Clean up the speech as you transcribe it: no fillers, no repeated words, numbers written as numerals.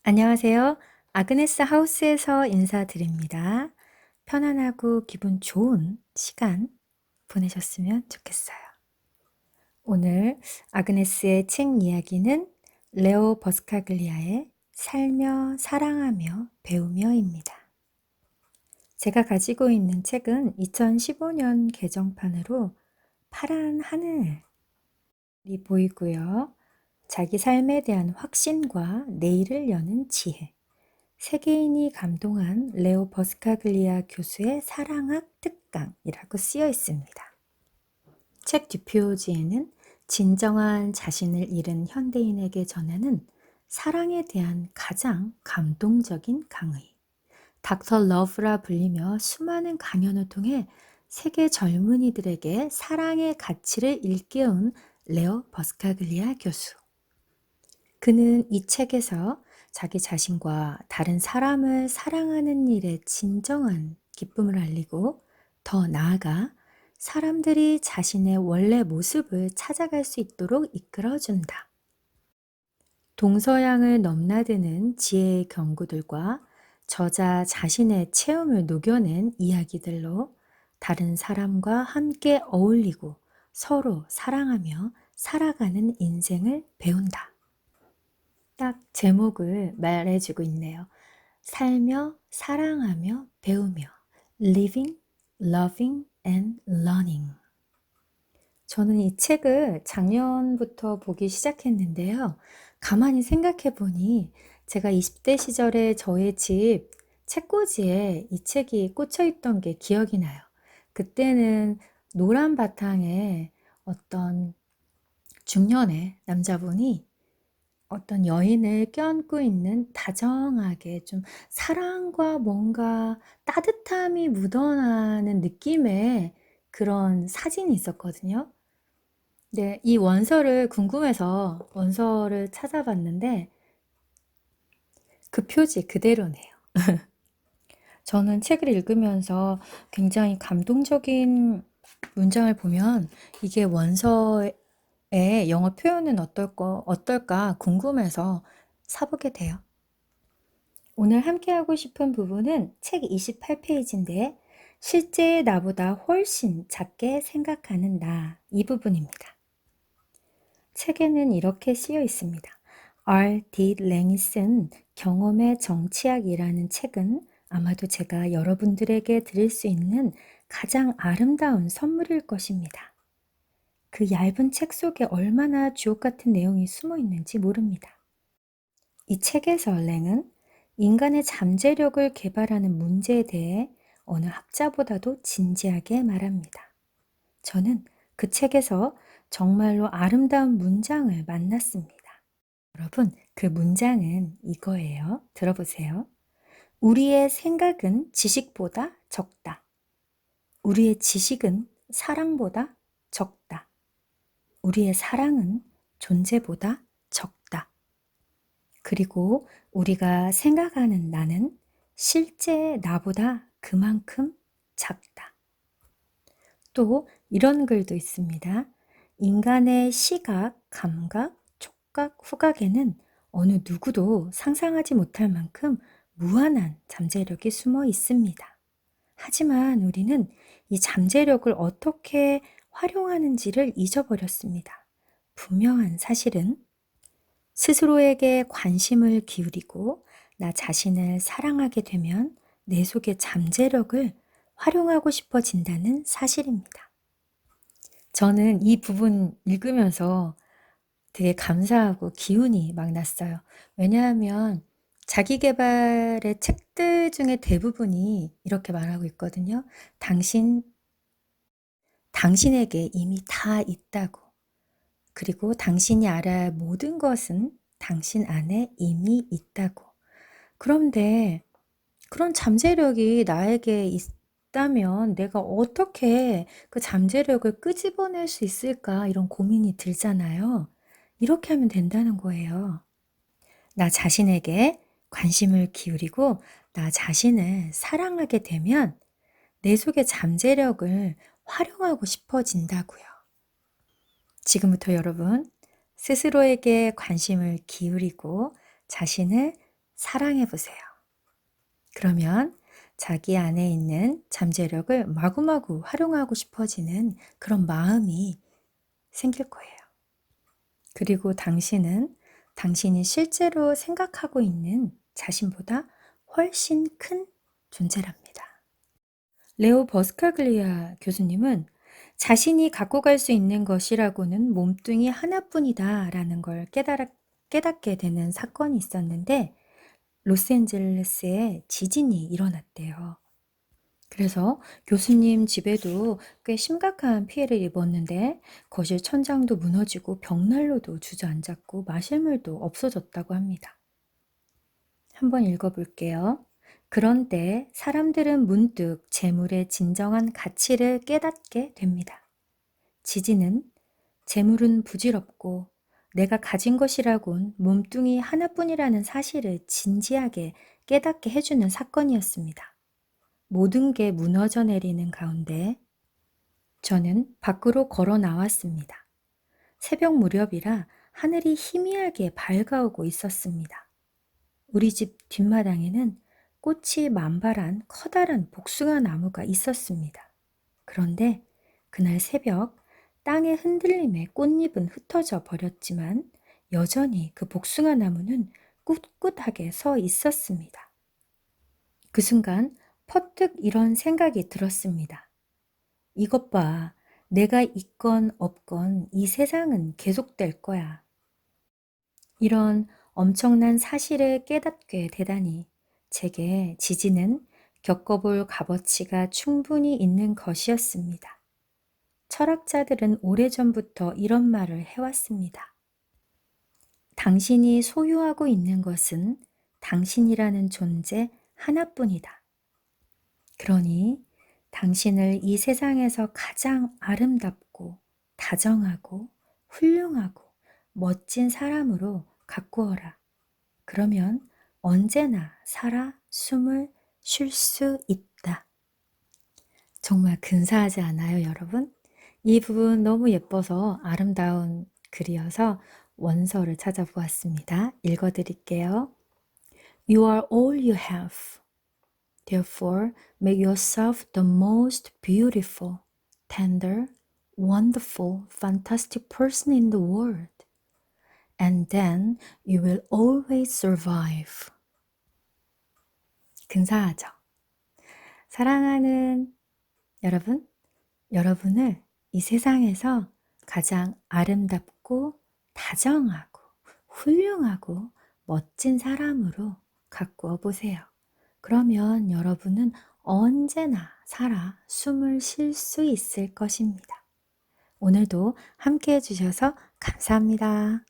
안녕하세요. 아그네스 하우스에서 인사드립니다. 편안하고 기분 좋은 시간 보내셨으면 좋겠어요. 오늘 아그네스의 책 이야기는 레오 버스카글리아의 살며 사랑하며 배우며입니다. 제가 가지고 있는 책은 2015년 개정판으로 파란 하늘이 보이고요. 자기 삶에 대한 확신과 내일을 여는 지혜, 세계인이 감동한 레오 버스카글리아 교수의 사랑학 특강이라고 쓰여 있습니다. 책 뒷표지에는 진정한 자신을 잃은 현대인에게 전하는 사랑에 대한 가장 감동적인 강의, 닥터 러브라 불리며 수많은 강연을 통해 세계 젊은이들에게 사랑의 가치를 일깨운 레오 버스카글리아 교수. 그는 이 책에서 자기 자신과 다른 사람을 사랑하는 일에 진정한 기쁨을 알리고 더 나아가 사람들이 자신의 원래 모습을 찾아갈 수 있도록 이끌어준다. 동서양을 넘나드는 지혜의 경구들과 저자 자신의 체험을 녹여낸 이야기들로 다른 사람과 함께 어울리고 서로 사랑하며 살아가는 인생을 배운다. 딱 제목을 말해주고 있네요. 살며 사랑하며 배우며 Living, Loving and Learning. 저는 이 책을 작년부터 보기 시작했는데요. 가만히 생각해 보니 제가 20대 시절에 저의 집 책꽂이에 이 책이 꽂혀 있던 게 기억이 나요. 그때는 노란 바탕에 어떤 중년의 남자분이 어떤 여인을 껴안고 있는 다정하게 좀 사랑과 뭔가 따뜻함이 묻어나는 느낌의 그런 사진이 있었거든요. 네, 이 원서를 궁금해서 원서를 찾아봤는데 그 표지 그대로네요. 저는 책을 읽으면서 굉장히 감동적인 문장을 보면 이게 원서의 영어 표현은 어떨까 궁금해서 사보게 돼요. 오늘 함께 하고 싶은 부분은 책 28페이지인데 실제의 나보다 훨씬 작게 생각하는 나, 이 부분입니다. 책에는 이렇게 쓰여 있습니다. R.D. 랭이 쓴 경험의 정치학이라는 책은 아마도 제가 여러분들에게 드릴 수 있는 가장 아름다운 선물일 것입니다. 그 얇은 책 속에 얼마나 주옥 같은 내용이 숨어 있는지 모릅니다. 이 책에서 랭은 인간의 잠재력을 개발하는 문제에 대해 어느 학자보다도 진지하게 말합니다. 저는 그 책에서 정말로 아름다운 문장을 만났습니다. 여러분, 그 문장은 이거예요. 들어보세요. 우리의 생각은 지식보다 적다. 우리의 지식은 사랑보다 적다. 우리의 사랑은 존재보다 적다. 그리고 우리가 생각하는 나는 실제 나보다 그만큼 작다. 또 이런 글도 있습니다. 인간의 시각, 감각, 촉각, 후각에는 어느 누구도 상상하지 못할 만큼 무한한 잠재력이 숨어 있습니다. 하지만 우리는 이 잠재력을 어떻게 활용하는지를 잊어버렸습니다. 분명한 사실은 스스로에게 관심을 기울이고 나 자신을 사랑하게 되면 내 속의 잠재력을 활용하고 싶어진다는 사실입니다. 저는 이 부분 읽으면서 되게 감사하고 기운이 막 났어요. 왜냐하면 자기계발의 책들 중에 대부분이 이렇게 말하고 있거든요. 당신에게 이미 다 있다고. 그리고 당신이 알아야 할 모든 것은 당신 안에 이미 있다고. 그런데 그런 잠재력이 나에게 있다면 내가 어떻게 그 잠재력을 끄집어낼 수 있을까 이런 고민이 들잖아요. 이렇게 하면 된다는 거예요. 나 자신에게 관심을 기울이고 나 자신을 사랑하게 되면 내 속의 잠재력을 활용하고 싶어진다고요. 지금부터 여러분 스스로에게 관심을 기울이고 자신을 사랑해 보세요. 그러면 자기 안에 있는 잠재력을 마구마구 활용하고 싶어지는 그런 마음이 생길 거예요. 그리고 당신은 당신이 실제로 생각하고 있는 자신보다 훨씬 큰 존재랍니다. 레오 버스카글리아 교수님은 자신이 갖고 갈 수 있는 것이라고는 몸뚱이 하나뿐이다 라는 걸 깨닫게 되는 사건이 있었는데 로스앤젤레스에 지진이 일어났대요. 그래서 교수님 집에도 꽤 심각한 피해를 입었는데 거실 천장도 무너지고 벽난로도 주저앉았고 마실 물도 없어졌다고 합니다. 한번 읽어볼게요. 그런데 사람들은 문득 재물의 진정한 가치를 깨닫게 됩니다. 지진은 재물은 부질없고 내가 가진 것이라곤 몸뚱이 하나뿐이라는 사실을 진지하게 깨닫게 해주는 사건이었습니다. 모든 게 무너져 내리는 가운데 저는 밖으로 걸어 나왔습니다. 새벽 무렵이라 하늘이 희미하게 밝아오고 있었습니다. 우리 집 뒷마당에는 꽃이 만발한 커다란 복숭아 나무가 있었습니다. 그런데 그날 새벽 땅의 흔들림에 꽃잎은 흩어져 버렸지만 여전히 그 복숭아 나무는 꿋꿋하게 서 있었습니다. 그 순간 퍼뜩 이런 생각이 들었습니다. 이것 봐, 내가 있건 없건 이 세상은 계속될 거야. 이런 엄청난 사실을 깨닫게 되다니 제게 지진은 겪어볼 값어치가 충분히 있는 것이었습니다. 철학자들은 오래전부터 이런 말을 해왔습니다. 당신이 소유하고 있는 것은 당신이라는 존재 하나뿐이다. 그러니 당신을 이 세상에서 가장 아름답고 다정하고 훌륭하고 멋진 사람으로 가꾸어라. 그러면 언제나 살아 숨을 쉴 수 있다. 정말 근사하지 않아요, 여러분? 이 부분 너무 예뻐서 아름다운 글이어서 원서를 찾아보았습니다. 읽어드릴게요. You are all you have. Therefore, make yourself the most beautiful, tender, wonderful, fantastic person in the world. And then you will always survive. 근사하죠? 사랑하는 여러분, 여러분을 이 세상에서 가장 아름답고 다정하고 훌륭하고 멋진 사람으로 가꾸어 보세요. 그러면 여러분은 언제나 살아 숨을 쉴 수 있을 것입니다. 오늘도 함께 해주셔서 감사합니다.